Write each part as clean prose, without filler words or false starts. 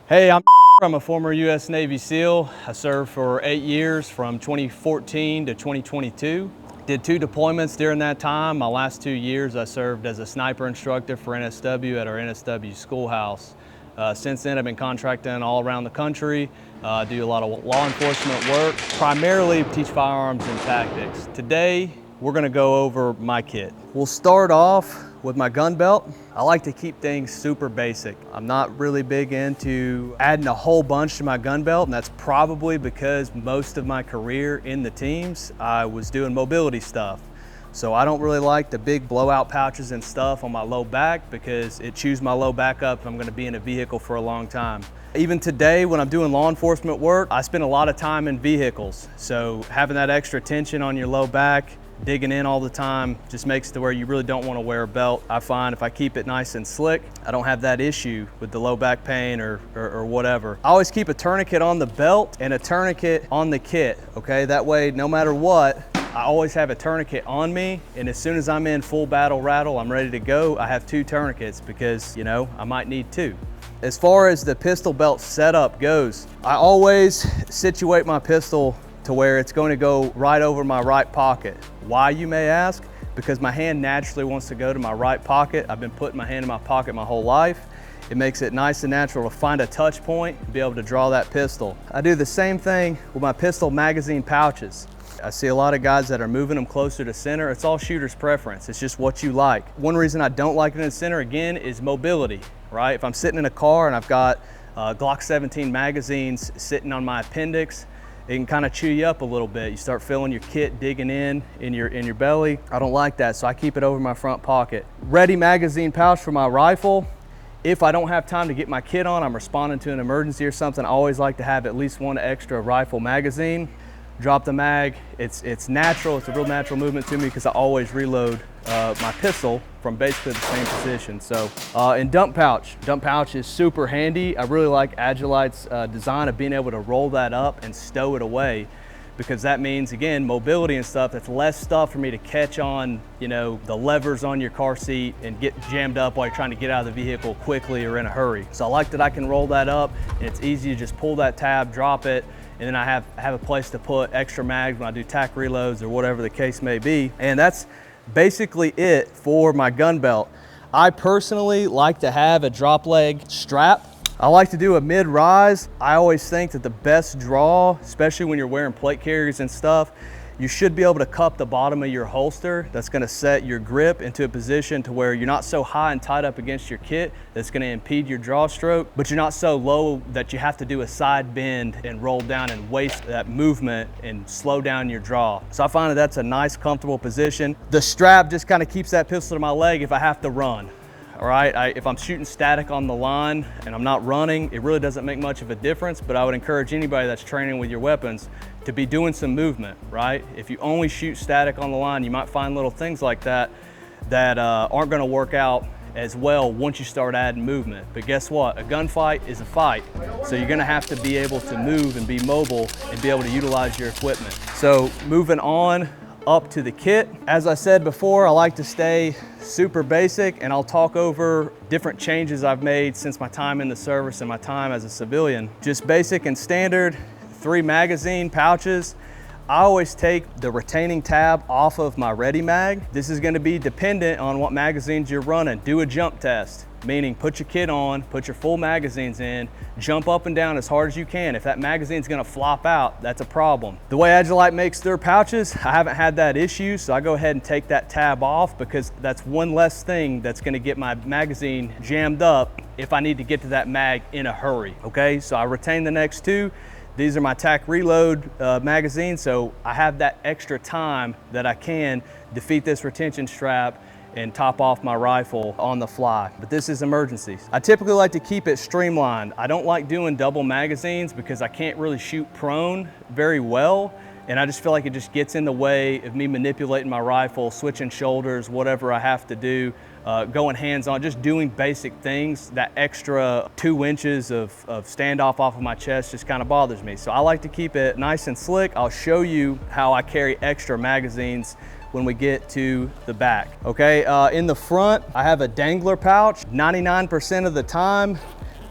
Hey, I'm a former U.S. Navy SEAL. I served for 8 years from 2014 to 2022. Did 2 deployments during that time. My last 2 years I served as a sniper instructor for NSW at our NSW schoolhouse. Since then I've been contracting all around the country, do a lot of law enforcement work, primarily teach firearms and tactics. Today we're going to go over my kit. We'll start off with my gun belt. I like to keep things super basic. I'm not really big into adding a whole bunch to my gun belt, and that's probably because most of my career in the teams, I was doing mobility stuff. So I don't really like the big blowout pouches and stuff on my low back because it chews my low back up if I'm gonna be in a vehicle for a long time. Even today when I'm doing law enforcement work, I spend a lot of time in vehicles. So having that extra tension on your low back, digging in all the time just makes it to where you really don't want to wear a belt. I find if I keep it nice and slick, I don't have that issue with the low back pain or whatever. I always keep a tourniquet on the belt and a tourniquet on the kit, okay? That way, no matter what, I always have a tourniquet on me, and as soon as I'm in full battle rattle, I'm ready to go, I have 2 tourniquets because, you know, I might need 2. As far as the pistol belt setup goes, I always situate my pistol to where it's going to go right over my right pocket. Why, you may ask? Because my hand naturally wants to go to my right pocket. I've been putting my hand in my pocket my whole life. It makes it nice and natural to find a touch point and be able to draw that pistol. I do the same thing with my pistol magazine pouches. I see a lot of guys that are moving them closer to center. It's all shooter's preference. It's just what you like. One reason I don't like it in the center, again, is mobility, right? If I'm sitting in a car and I've got Glock 17 magazines sitting on my appendix, it can kind of chew you up a little bit. You start feeling your kit digging in your belly. I don't like that, so I keep it over my front pocket. Ready magazine pouch for my rifle. If I don't have time to get my kit on, I'm responding to an emergency or something, I always like to have at least 1 extra rifle magazine. Drop the mag. It's natural, it's a real natural movement to me because I always reload my pistol from basically the same position. So, and dump pouch is super handy. I really like Agilite's design of being able to roll that up and stow it away, because that means, again, mobility and stuff, that's less stuff for me to catch on, you know, the levers on your car seat and get jammed up while you're trying to get out of the vehicle quickly or in a hurry. So I like that I can roll that up and it's easy to just pull that tab, drop it, and then I have a place to put extra mags when I do tack reloads or whatever the case may be. And that's basically it for my gun belt. I personally like to have a drop leg strap. I like to do a mid-rise. I always think that the best draw, especially when you're wearing plate carriers and stuff, you should be able to cup the bottom of your holster. That's gonna set your grip into a position to where you're not so high and tight up against your kit that's gonna impede your draw stroke, but you're not so low that you have to do a side bend and roll down and waste that movement and slow down your draw. So I find that that's a nice, comfortable position. The strap just kind of keeps that pistol to my leg if I have to run. All right, if I'm shooting static on the line and I'm not running, it really doesn't make much of a difference, but I would encourage anybody that's training with your weapons to be doing some movement, right? If you only shoot static on the line, you might find little things like that that aren't gonna work out as well once you start adding movement. But guess what? A gunfight is a fight. So you're gonna have to be able to move and be mobile and be able to utilize your equipment. So moving on up to the kit. As I said before, I like to stay super basic, and I'll talk over different changes I've made since my time in the service and my time as a civilian. Just basic and standard, 3 magazine pouches. I always take the retaining tab off of my ready mag. This is gonna be dependent on what magazines you're running. Do a jump test, meaning put your kit on, put your full magazines in, jump up and down as hard as you can. If that magazine's gonna flop out, that's a problem. The way Agilite makes their pouches, I haven't had that issue, so I go ahead and take that tab off because that's one less thing that's gonna get my magazine jammed up if I need to get to that mag in a hurry, okay? So I retain the next 2. These are my tack reload magazines, so I have that extra time that I can defeat this retention strap and top off my rifle on the fly. But this is emergencies. I typically like to keep it streamlined. I don't like doing double magazines because I can't really shoot prone very well, and I just feel like it just gets in the way of me manipulating my rifle, switching shoulders, whatever I have to do. Going hands-on, just doing basic things. That extra 2 inches of standoff off of my chest just kind of bothers me. So I like to keep it nice and slick. I'll show you how I carry extra magazines when we get to the back. Okay, in the front, I have a dangler pouch. 99% of the time,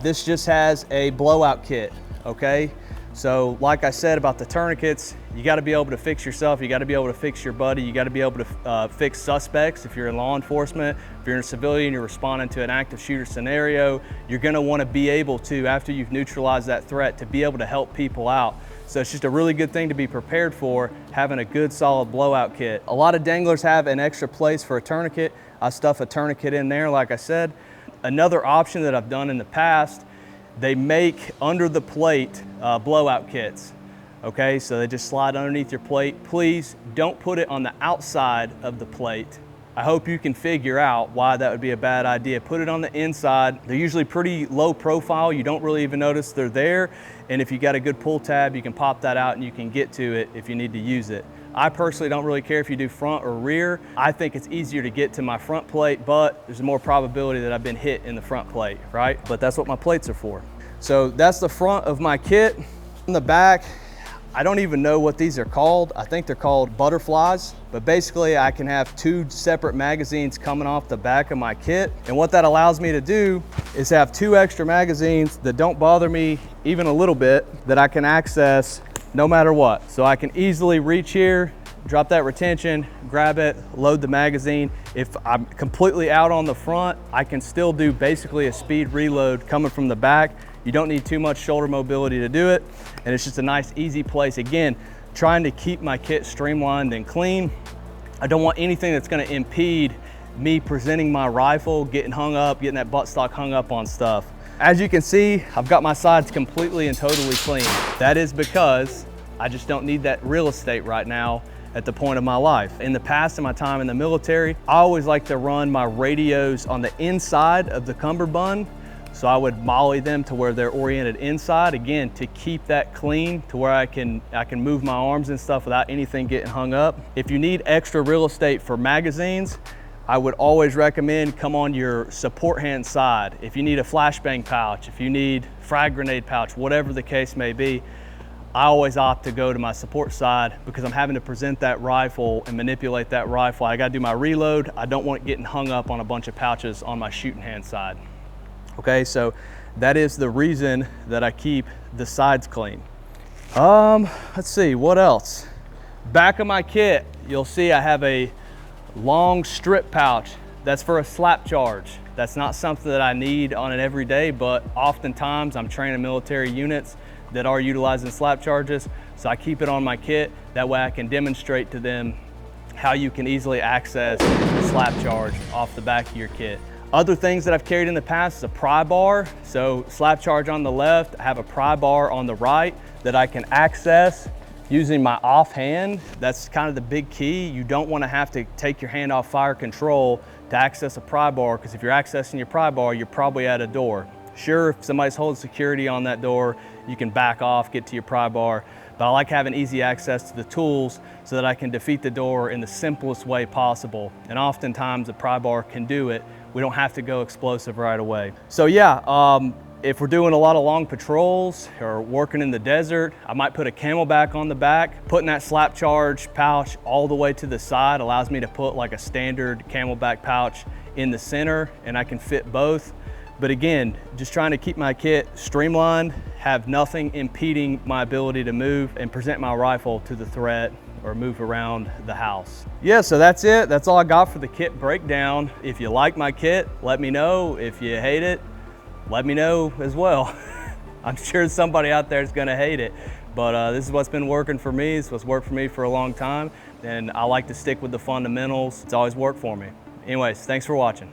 this just has a blowout kit, okay? So like I said about the tourniquets, you gotta be able to fix yourself, you gotta be able to fix your buddy, you gotta be able to fix suspects. If you're in law enforcement, if you're in a civilian, you're responding to an active shooter scenario, you're gonna wanna be able to, after you've neutralized that threat, to be able to help people out. So it's just a really good thing to be prepared for, having a good solid blowout kit. A lot of danglers have an extra place for a tourniquet. I stuff a tourniquet in there, like I said. Another option that I've done in the past, they make under the plate blowout kits. Okay, so they just slide underneath your plate. Please don't put it on the outside of the plate. I hope you can figure out why that would be a bad idea. Put it on the inside. They're usually pretty low profile. You don't really even notice they're there. And if you got a good pull tab, you can pop that out and you can get to it if you need to use it. I personally don't really care if you do front or rear. I think it's easier to get to my front plate, but there's more probability that I've been hit in the front plate, right? But that's what my plates are for. So that's the front of my kit. In the back, I don't even know what these are called. I think they're called butterflies, but basically I can have 2 separate magazines coming off the back of my kit. And what that allows me to do is have 2 extra magazines that don't bother me even a little bit, that I can access no matter what. So I can easily reach here, drop that retention, grab it, load the magazine. If I'm completely out on the front, I can still do basically a speed reload coming from the back. You don't need too much shoulder mobility to do it. And it's just a nice, easy place. Again, trying to keep my kit streamlined and clean. I don't want anything that's gonna impede me presenting my rifle, getting hung up, getting that buttstock hung up on stuff. As you can see, I've got my sides completely and totally clean. That is because I just don't need that real estate right now at the point of my life. In the past, in my time in the military, I always like to run my radios on the inside of the cummerbund. So I would MOLLE them to where they're oriented inside, again, to keep that clean, to where I can move my arms and stuff without anything getting hung up. If you need extra real estate for magazines, I would always recommend come on your support hand side. If you need a flashbang pouch, if you need frag grenade pouch, whatever the case may be, I always opt to go to my support side because I'm having to present that rifle and manipulate that rifle. I gotta do my reload. I don't want it getting hung up on a bunch of pouches on my shooting hand side. Okay, so that is the reason that I keep the sides clean. Let's see, what else? Back of my kit, you'll see I have a long strip pouch. That's for a slap charge. That's not something that I need on an everyday, but oftentimes I'm training military units that are utilizing slap charges, so I keep it on my kit. That way I can demonstrate to them how you can easily access a slap charge off the back of your kit. Other things that I've carried in the past is a pry bar. So slap charge on the left, I have a pry bar on the right that I can access using my offhand. That's kind of the big key. You don't want to have to take your hand off fire control to access a pry bar, because if you're accessing your pry bar, you're probably at a door. Sure, if somebody's holding security on that door, you can back off, get to your pry bar, but I like having easy access to the tools so that I can defeat the door in the simplest way possible. And oftentimes the pry bar can do it. We don't have to go explosive right away. So yeah, if we're doing a lot of long patrols or working in the desert, I might put a camelback on the back. Putting that slap charge pouch all the way to the side allows me to put like a standard camelback pouch in the center, and I can fit both. But again, just trying to keep my kit streamlined, have nothing impeding my ability to move and present my rifle to the threat or move around the house. Yeah, so that's it. That's all I got for the kit breakdown. If you like my kit, let me know. If you hate it, let me know as well. I'm sure somebody out there is gonna hate it, but this is what's been working for me. It's what's worked for me for a long time, and I like to stick with the fundamentals. It's always worked for me. Anyways, thanks for watching.